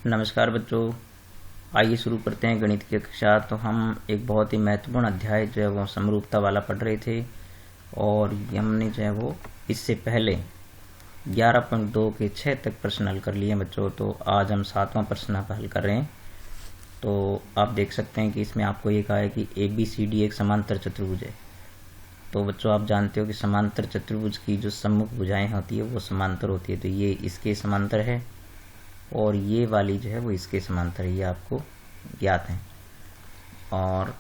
नमस्कार बच्चों, आइए शुरू करते हैं गणित की कक्षा। तो हम एक बहुत ही महत्वपूर्ण अध्याय जो है वो समरूपता वाला पढ़ रहे थे और हमने जो है वो इससे पहले 11.2 के 6 तक प्रश्न हल कर लिए हैं बच्चों। तो आज हम 7वां प्रश्न हल कर रहे हैं। तो आप देख सकते हैं कि इसमें आपको ये कहा है कि ABCD एक समांतर चतुर्भुज है। तो बच्चों आप जानते हो कि समांतर चतुर्भुज की जो सम्मुख भुजाएं होती है वो समांतर होती है। तो ये इसके समांतर है और ये वाली जो है वो इसके समांतर है, ये आपको ज्ञात है। और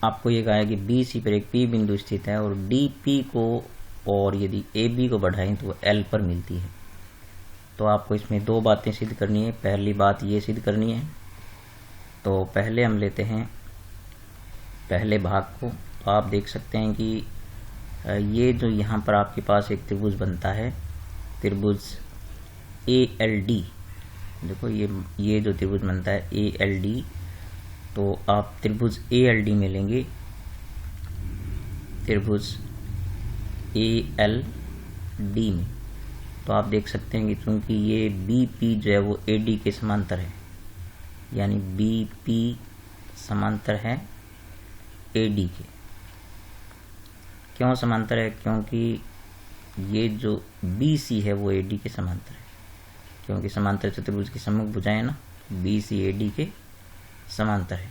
आपको ये कहा है कि BC पर एक P बिंदु स्थित है और DP को और यदि AB को बढ़ाएं तो L पर मिलती है। तो आपको इसमें दो बातें सिद्ध करनी है। पहली बात ये सिद्ध करनी है, तो पहले हम लेते हैं पहले भाग को। तो आप देख सकते हैं कि ये जो यहाँ पर आपके पास एक त्रिभुज बनता है, त्रिभुज ALD। देखो ये जो त्रिभुज बनता है ALD, तो आप त्रिभुज ALD में लेंगे त्रिभुज ALD में। तो आप देख सकते हैं कि चूंकि ये BP जो है वो AD के समांतर है, यानी BP समांतर है AD के। क्यों समांतर है? क्योंकि ये जो BC है वो AD के समांतर है, क्योंकि समांतर चतुर्भुज की सम्मुख भुजाएं ना BC AD के समांतर है।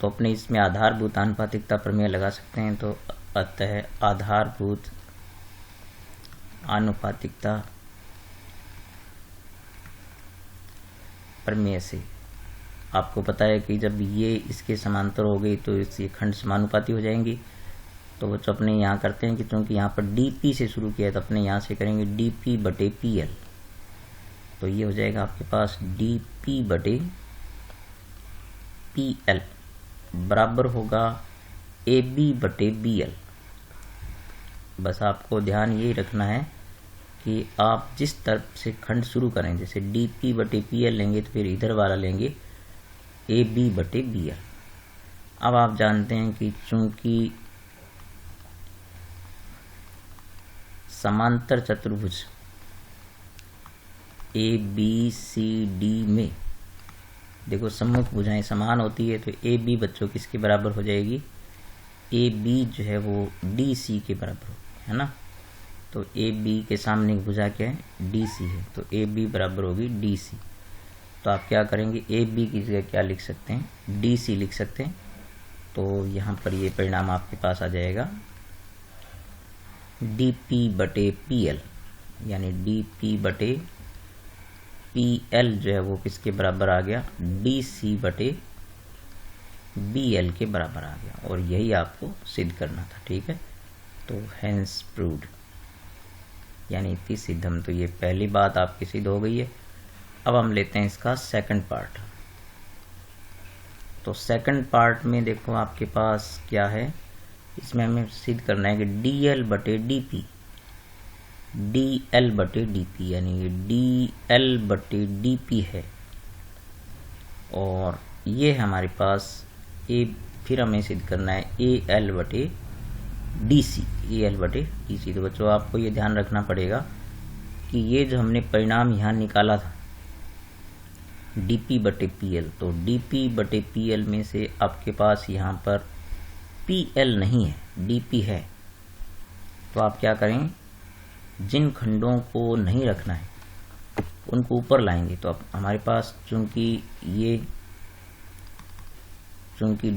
तो अपने इसमें आधारभूत आनुपातिकता प्रमेय लगा सकते हैं। तो अतः आधारभूत आनुपातिकता प्रमेय से आपको पता है कि जब ये इसके समांतर हो गई तो इसके खंड समानुपाती हो जाएंगी। तो बच्चों अपने यहाँ करते हैं कि क्योंकि यहाँ पर DP से शुरू किया है तो अपने यहाँ से करेंगे DP बटे PL। तो ये हो जाएगा आपके पास DP बटे PL बराबर होगा AB बटे BL। बस आपको ध्यान यही रखना है कि आप जिस तरफ से खंड शुरू करें, जैसे DP बटे PL लेंगे तो फिर इधर वाला लेंगे AB बटे BL। अब आप जानते हैं कि चूंकि समांतर चतुर्भुज ABCD में देखो सम्मुख भुजाएं समान होती है, तो AB बच्चों किसके बराबर हो जाएगी? AB जो है वो DC के बराबर होगी, है ना। तो AB के सामने की भुजा क्या है? DC है। तो AB बराबर होगी DC। तो आप क्या करेंगे? AB की जगह क्या लिख सकते हैं? DC लिख सकते हैं। तो यहाँ पर ये परिणाम आपके पास आ जाएगा DP बटे PL, यानी DP बटे PL जो है वो किसके बराबर आ गया? DC बटे BL के बराबर आ गया। और यही आपको सिद्ध करना था, ठीक है। तो हेंस प्रूव्ड, यानी इतनी सिद्धम। तो ये पहली बात आपकी सिद्ध हो गई है। अब हम लेते हैं इसका सेकंड पार्ट। तो सेकंड पार्ट में देखो आपके पास क्या है, इसमें हमें सिद्ध करना है कि DL बटे DP, DL बटे DP, यानी DL बटे DP है। और ये हमारे पास फिर हमें सिद्ध करना है AL बटे DC, AL बटे DC। तो बच्चों आपको ये ध्यान रखना पड़ेगा कि ये जो हमने परिणाम यहाँ निकाला था DP बटे PL, तो DP बटे PL में से आपके पास यहाँ पर PL नहीं है, DP है। तो आप क्या करें? जिन खंडों को नहीं रखना है उनको ऊपर लाएंगे। तो अब हमारे पास चूंकि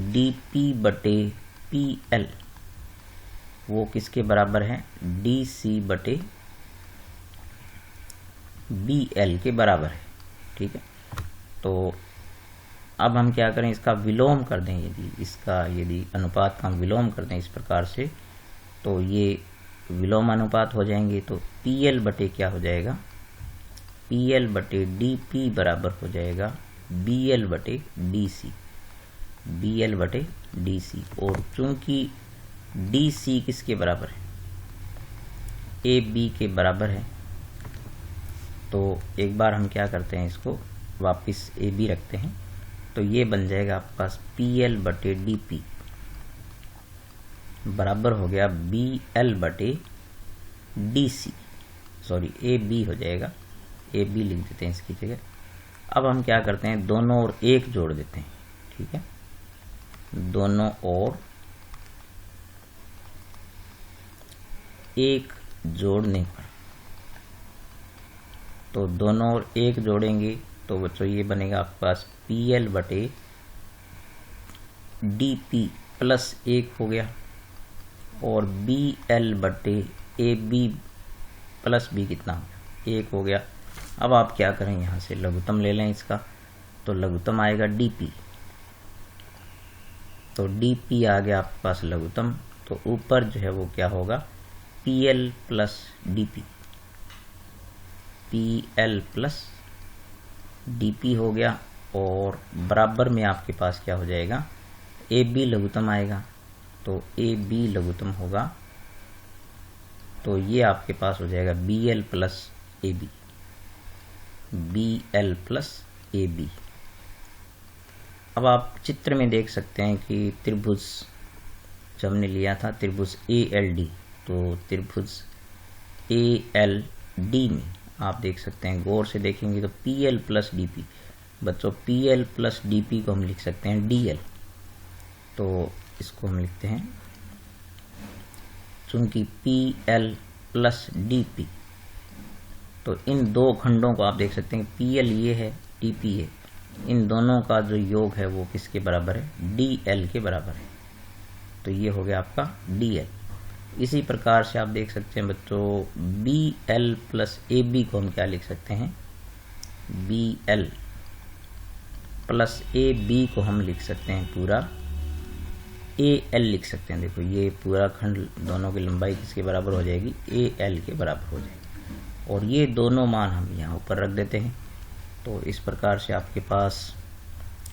DP बटे PL वो किसके बराबर है? DC बटे BL के बराबर है, ठीक है। तो अब हम क्या करें? इसका विलोम कर दें। यदि अनुपात का हम विलोम कर दें इस प्रकार से, तो ये विलोम अनुपात हो जाएंगे। तो PL बटे क्या हो जाएगा? PL बटे DP बराबर हो जाएगा BL बटे DC, BL बटे DC। और चूंकि DC किसके बराबर है? AB के बराबर है। तो एक बार हम क्या करते हैं, इसको वापस AB रखते हैं। तो ये बन जाएगा आपके पास PL बटे DP बराबर हो गया BL बटे DC, सॉरी AB हो जाएगा, AB लिख देते हैं इसकी जगह। अब हम क्या करते हैं, दोनों ओर एक जोड़ देते हैं। ठीक है, दोनों ओर एक जोड़ने पर, तो दोनों ओर एक जोड़ेंगे तो बच्चों ये बनेगा आपके पास PL बटे DP प्लस 1 हो गया, और BL बटे AB प्लस B कितना हो गया, 1 हो गया। अब आप क्या करें, यहाँ से लघुत्तम ले लें इसका, तो लघुत्तम आएगा DP, तो DP आ गया आपके पास लघुत्तम, तो ऊपर जो है वो क्या होगा, PL plus DP, PL plus DP हो गया, और बराबर में आपके पास क्या हो जाएगा, AB लघुत्तम आएगा, तो AB लघुत्तम होगा, तो ये आपके पास हो जाएगा BL plus AB, BL plus AB। अब आप चित्र में देख सकते हैं कि त्रिभुज जब हमने लिया था त्रिभुज ALD, तो त्रिभुज ALD में आप देख सकते हैं, गौर से देखेंगे तो PL प्लस DP, बच्चों PL प्लस DP को हम लिख सकते हैं DL, तो इसको हम लिखते हैं, चूंकि PL प्लस DP, तो इन दो खंडों को आप देख सकते हैं PL ये है, DP ये, इन दोनों का जो योग है वो किसके बराबर है, DL के बराबर है, तो ये हो गया आपका DL। इसी प्रकार से आप देख सकते हैं बच्चों BL प्लस AB को हम क्या लिख सकते हैं, BL प्लस AB को हम लिख सकते हैं पूरा AL लिख सकते हैं। देखो ये पूरा खंड दोनों की लंबाई किसके बराबर हो जाएगी, AL के बराबर हो जाएगी, और ये दोनों मान हम यहाँ ऊपर रख देते हैं, तो इस प्रकार से आपके पास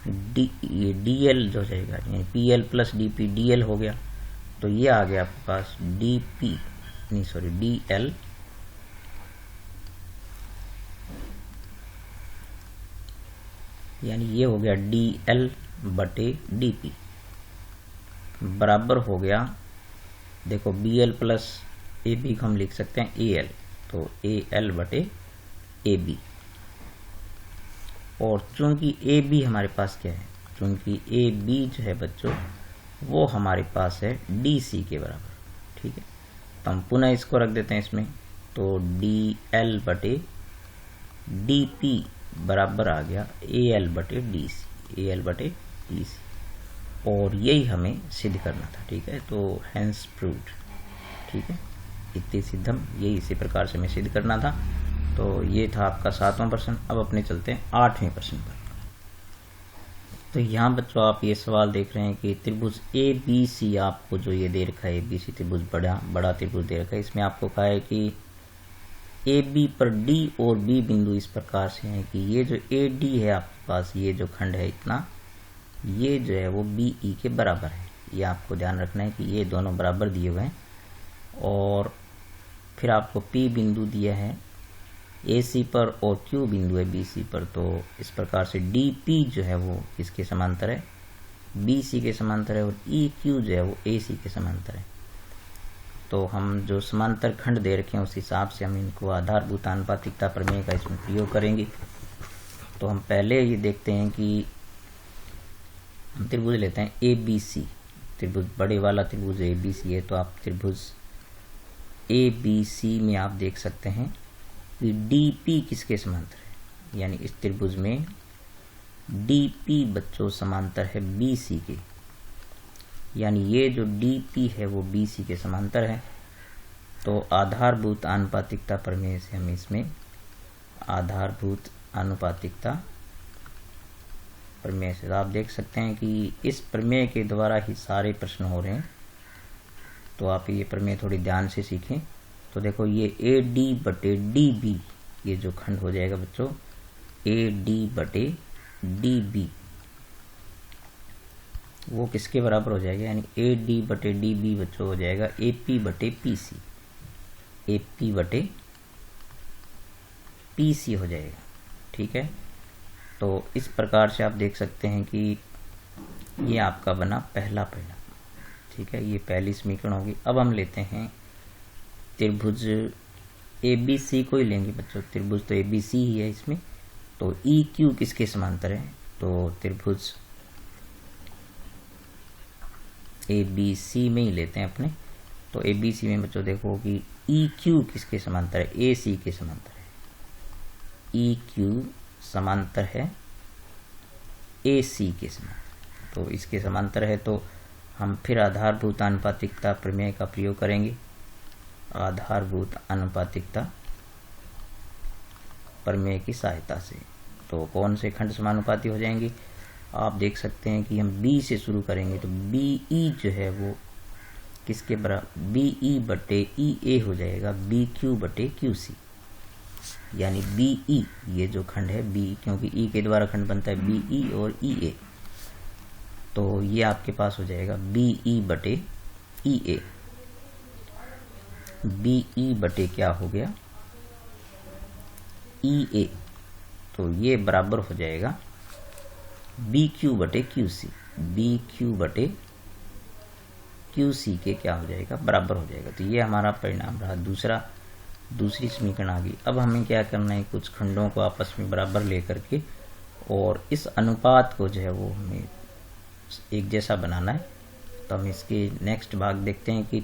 ये DL जो जाएगा, यानी PL प्लस DP DL हो गया, तो ये आ गया आपके पास DL यानी ये हो गया DL बटे DP बराबर हो गया, देखो BL प्लस AB को हम लिख सकते हैं AL, तो AL बटे AB, और चूंकि AB हमारे पास क्या है, चूंकि AB जो है बच्चों वो हमारे पास है DC के बराबर। ठीक है, तो हम पुनः इसको रख देते हैं इसमें, तो DL बटे DP बराबर आ गया AL बटे DC, AL बटे DC, और यही हमें सिद्ध करना था। ठीक है, तो हेंस प्रूव्ड। ठीक है, इतनी सिद्धम, यही इसी प्रकार से हमें सिद्ध करना था। तो ये था आपका 7वां प्रश्न। अब अपने चलते हैं 8वें प्रश्न पर। तो यहाँ बच्चों आप ये सवाल देख रहे हैं कि त्रिभुज ABC आपको जो ये दे रखा है, ABC त्रिभुज बड़ा त्रिभुज दे रखा है, इसमें आपको कहा है कि AB पर D और B बिंदु इस प्रकार से हैं कि ये जो AD है आपके पास, ये जो खंड है इतना, ये जो है वो BE के बराबर है। ये आपको ध्यान रखना है कि ये दोनों बराबर दिए हुए हैं, और फिर आपको P बिंदु दिया है AC पर और Q बिंदु है BC पर, तो इस प्रकार से DP जो है वो किसके समांतर है, BC के समांतर है, और EQ जो है वो AC के समांतर है। तो हम जो समांतर खंड दे रखे हैं उस हिसाब से हम इनको आधारभूत आनुपातिकता प्रमेय का इसमें प्रयोग करेंगे। तो हम पहले ये देखते हैं कि हम त्रिभुज लेते हैं ABC, त्रिभुज बड़े वाला त्रिभुज ABC है, तो आप त्रिभुज ABC में आप देख सकते हैं कि DP किसके समांतर है, यानी इस त्रिभुज में DP बच्चों समांतर है BC के, यानी ये जो DP है वो BC के समांतर है। तो आधारभूत आनुपातिकता प्रमेय से हम इसमें आधारभूत आनुपातिकता प्रमेय से आप देख सकते हैं कि इस प्रमेय के द्वारा ही सारे प्रश्न हो रहे हैं, तो आप ये प्रमेय थोड़ी ध्यान से सीखें। तो देखो ये AD बटे DB, ये जो खंड हो जाएगा बच्चों AD बटे DB, वो किसके बराबर हो जाएगा, यानी AD बटे DB बच्चों हो जाएगा AP बटे PC, AP बटे PC हो जाएगा। ठीक है, तो इस प्रकार से आप देख सकते हैं कि ये आपका बना पहला परिणाम। ठीक है, ये पहली समीकरण होगी। अब हम लेते हैं त्रिभुज ABC को ही लेंगे बच्चों, त्रिभुज तो ABC ही है, इसमें तो ई क्यू किसके समांतर है? तो त्रिभुज ए बी सी में ही लेते हैं अपने। तो ए बी सी में बच्चों देखो कि ई क्यू किसके समांतर है? ए सी के समांतर है। ई क्यू समांतर है ए सी के समांतर। तो इसके समांतर है तो हम फिर आधारभूत आनुपातिकता प्रमेय का प्रयोग करेंगे। आधारभूत आनुपातिकता प्रमेय की सहायता से तो कौन से खंड समानुपाती हो जाएंगे? आप देख सकते हैं कि हम बी से शुरू करेंगे तो बी ई जो है वो किसके बराबर? बी ई बटे ई ए हो जाएगा बी क्यू बटे क्यू सी, यानी बी ई ये जो खंड है बी, क्योंकि ई के द्वारा खंड बनता है बी ई और ई ए, तो ये आपके पास हो जाएगा बी ई बटे ई ए। बी ई बटे क्या हो गया? ई ए, तो ये बराबर हो जाएगा बी क्यू बटे क्यू सी। बी क्यू बटे क्यू सी के क्या हो जाएगा? बराबर हो जाएगा। तो ये हमारा परिणाम रहा दूसरी समीकरण आ गई। अब हमें क्या करना है? कुछ खंडों को आपस में बराबर लेकर के और इस अनुपात को जो है वो हमें एक जैसा बनाना है। तो हम इसके नेक्स्ट भाग देखते हैं कि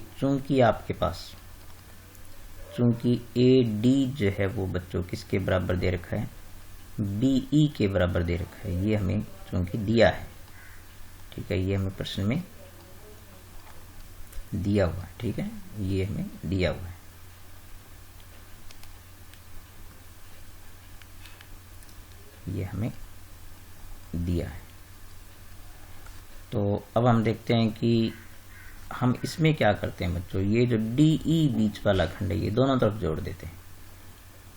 चूंकि ए डी जो है वो बच्चों किसके बराबर दे रखा है? बी ई के बराबर दे रखा है। ये हमें चूंकि दिया है, ठीक है, ये हमें प्रश्न में दिया हुआ है, ठीक है, ये हमें दिया हुआ है। ये हमें दिया है। तो अब हम देखते हैं कि हम इसमें क्या करते हैं बच्चों? ये जो डी ई बीच वाला खंड है ये दोनों तरफ जोड़ देते हैं,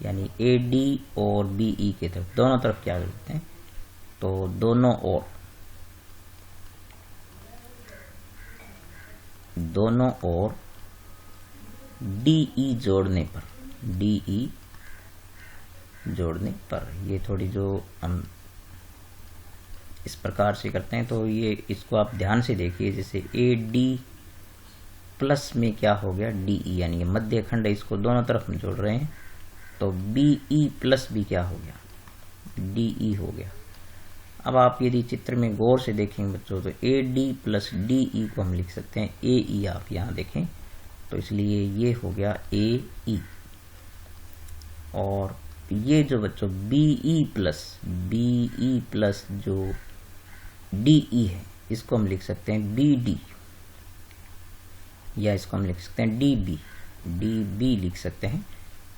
यानी ए डी और बी ई के तरफ दोनों तरफ क्या करते हैं? तो दोनों ओर डी ई जोड़ने पर ये थोड़ी जो हम इस प्रकार से करते हैं तो ये इसको आप ध्यान से देखिए। जैसे ए डी प्लस में क्या हो गया? डी ई, यानी ये मध्य खंड है, इसको दोनों तरफ हम जोड़ रहे हैं तो बी ई प्लस बी क्या हो गया? डी ई हो गया। अब आप यदि चित्र में गौर से देखेंगे बच्चों तो A D plus D E को हम लिख सकते हैं ए ई। आप यहाँ देखें तो इसलिए ये हो गया ए ई। और ये जो बच्चों बी ई प्लस जो डी ई है इसको हम लिख सकते हैं बी डी, या इसको हम लिख सकते हैं डी बी लिख सकते हैं,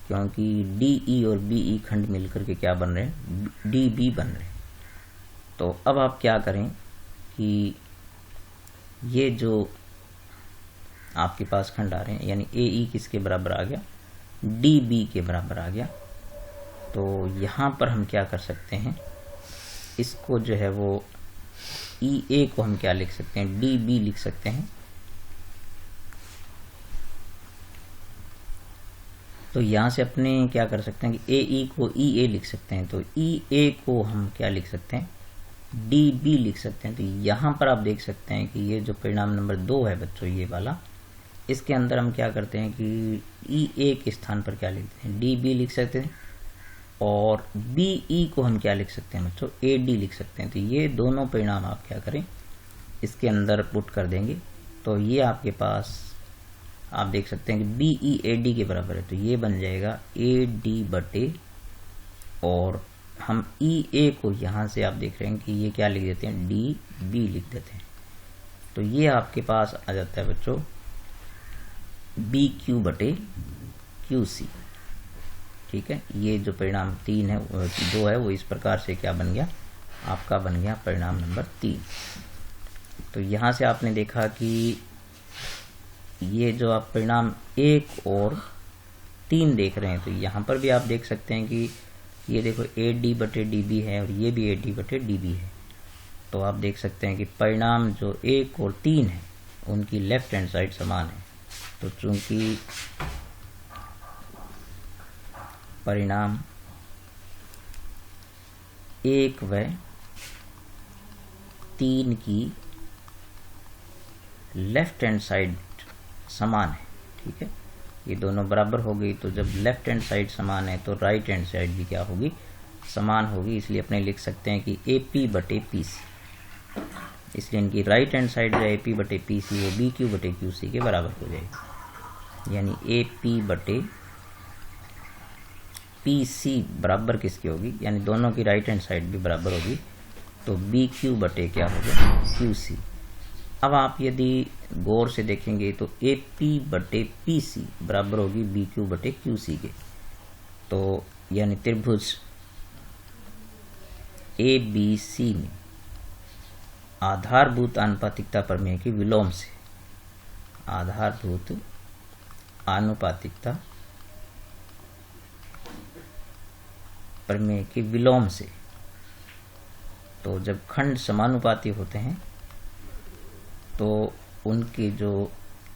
क्योंकि डी ई और बी ई खंड मिलकर के क्या बन रहे हैं? डी बी बन रहे हैं। तो अब आप क्या करें कि ये जो आपके पास खंड आ रहे हैं यानी ए ई किसके बराबर आ गया? डी बी के बराबर आ गया। तो यहाँ पर हम क्या कर सकते हैं? इसको जो है वो ई ए को हम क्या लिख सकते हैं? डी बी लिख सकते हैं। तो यहाँ से अपने क्या कर सकते हैं कि ए ई को ई ए लिख सकते हैं, तो ई ए को हम क्या लिख सकते हैं? डी बी लिख सकते हैं। तो यहाँ पर आप देख सकते हैं कि ये जो परिणाम नंबर 2 है बच्चों ये वाला, इसके अंदर हम क्या करते हैं कि ई ए के स्थान पर क्या लिखते हैं? डी बी लिख सकते हैं। और बी ई को हम क्या लिख सकते हैं बच्चों? ए डी लिख सकते हैं। तो ये दोनों परिणाम आप क्या करें? इसके अंदर पुट कर देंगे तो ये आपके पास आप देख सकते हैं कि बी ई ए डी के बराबर है। तो ये बन जाएगा ए डी बटे, और हम ई ए को यहाँ से आप देख रहे हैं कि ये क्या लिख देते हैं? डी बी लिख देते हैं। तो ये आपके पास आ जाता है बच्चों बी क्यू बटे क्यू सी, ठीक है। ये जो परिणाम 3 है 2 है वो इस प्रकार से क्या बन गया? आपका बन गया परिणाम नंबर 3। तो यहाँ से आपने देखा कि ये जो आप परिणाम 1 और 3 देख रहे हैं तो यहाँ पर भी आप देख सकते हैं कि ये देखो ए डी बटे डी बी है और ये भी ए डी बटे डी बी है। तो आप देख सकते हैं कि परिणाम जो 1 और 3 है उनकी लेफ्ट हैंड साइड समान है। तो चूंकि परिणाम 1 व 3 की लेफ्ट हैंड साइड समान है, ठीक है, ये दोनों बराबर हो गई। तो जब लेफ्ट हैंड साइड समान है तो राइट हैंड साइड भी क्या होगी? समान होगी, इसलिए अपने लिख सकते हैं कि ए पी बटे पी सी। इसलिए इनकी राइट हैंड साइड जो ए पी बटे पी सी वो बी क्यू बटे क्यू सी के बराबर हो जाएगी। यानी ए पी बटे पी सी बराबर किसकी होगी, यानी दोनों की राइट हैंड साइड भी बराबर होगी, तो बी क्यू बटे क्या होगा, क्यू सी। अब आप यदि गौर से देखेंगे तो ए पी बटे पी सी बराबर होगी बी क्यू बटे क्यू सी के। तो यानी त्रिभुज ए बी सी में आधारभूत आनुपातिकता प्रमेय के विलोम से, आधारभूत आनुपातिकता प्रमेय के विलोम से, तो जब खंड समानुपाती होते हैं तो उनकी जो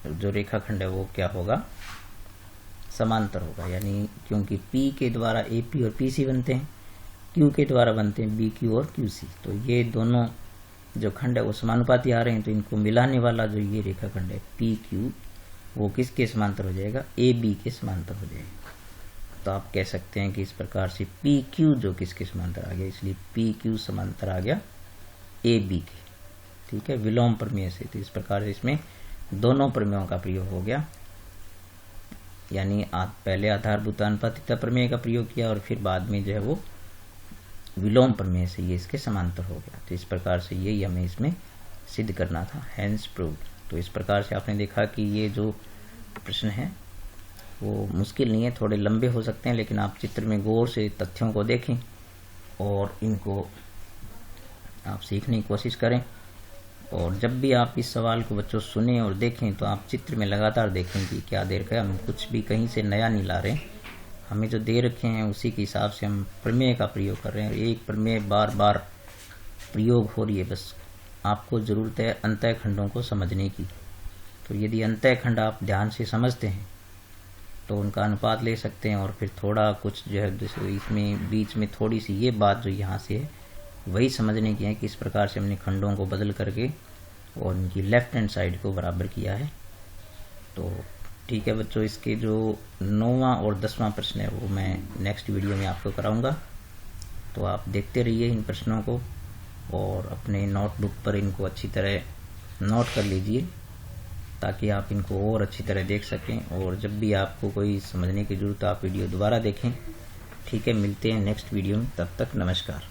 रेखाखंड है वो क्या होगा, समांतर होगा। यानी क्योंकि P के द्वारा AP और PC बनते हैं, Q के द्वारा बनते हैं BQ और QC, तो ये दोनों जो खंड है वो समानुपाती आ रहे हैं, तो इनको मिलाने वाला जो ये रेखाखंड है PQ वो किसके समांतर हो जाएगा, AB के समांतर हो जाएगा। तो आप कह सकते हैं कि इस प्रकार से PQ जो किसके समांतर आ गया, इसलिए PQ समांतर आ गया AB के। ठीक है, विलोम प्रमेय से। तो इस प्रकार से इसमें दोनों प्रमेयों का प्रयोग हो गया, यानी पहले आधारभूत आनुपातिकता प्रमेय का प्रयोग किया और फिर बाद में जो है वो विलोम प्रमेय से ये इसके समांतर हो गया। तो इस प्रकार से यही हमें इसमें सिद्ध करना था, हेंस प्रूव्ड। तो इस प्रकार से आपने देखा कि ये जो प्रश्न है वो मुश्किल नहीं है, थोड़े लंबे हो सकते हैं, लेकिन आप चित्र में गौर से तथ्यों को देखें और इनको आप सीखने की कोशिश करें। और जब भी आप इस सवाल को बच्चों सुने और देखें तो आप चित्र में लगातार देखें कि क्या दे रखा है। हम कुछ भी कहीं से नया नहीं ला रहे हैं, हमें जो दे रखे हैं उसी के हिसाब से हम प्रमेय का प्रयोग कर रहे हैं। एक प्रमेय बार बार प्रयोग हो रही है, बस आपको ज़रूरत है अंतः खंडों को समझने की। तो यदि अंतः खंड आप ध्यान से समझते हैं तो उनका अनुपात ले सकते हैं, और फिर थोड़ा कुछ जो है इसमें बीच में थोड़ी सी ये बात जो यहाँ से है वही समझने की है कि इस प्रकार से हमने खंडों को बदल करके और इनकी लेफ्ट हैंड साइड को बराबर किया है। तो ठीक है बच्चों, इसके जो 9वां और 10वां प्रश्न है वो मैं नेक्स्ट वीडियो में आपको कराऊंगा। तो आप देखते रहिए इन प्रश्नों को और अपने नोटबुक पर इनको अच्छी तरह नोट कर लीजिए ताकि आप इनको और अच्छी तरह देख सकें। और जब भी आपको कोई समझने की जरूरत है आप वीडियो दोबारा देखें। ठीक है, मिलते हैं नेक्स्ट वीडियो में, तब तक नमस्कार।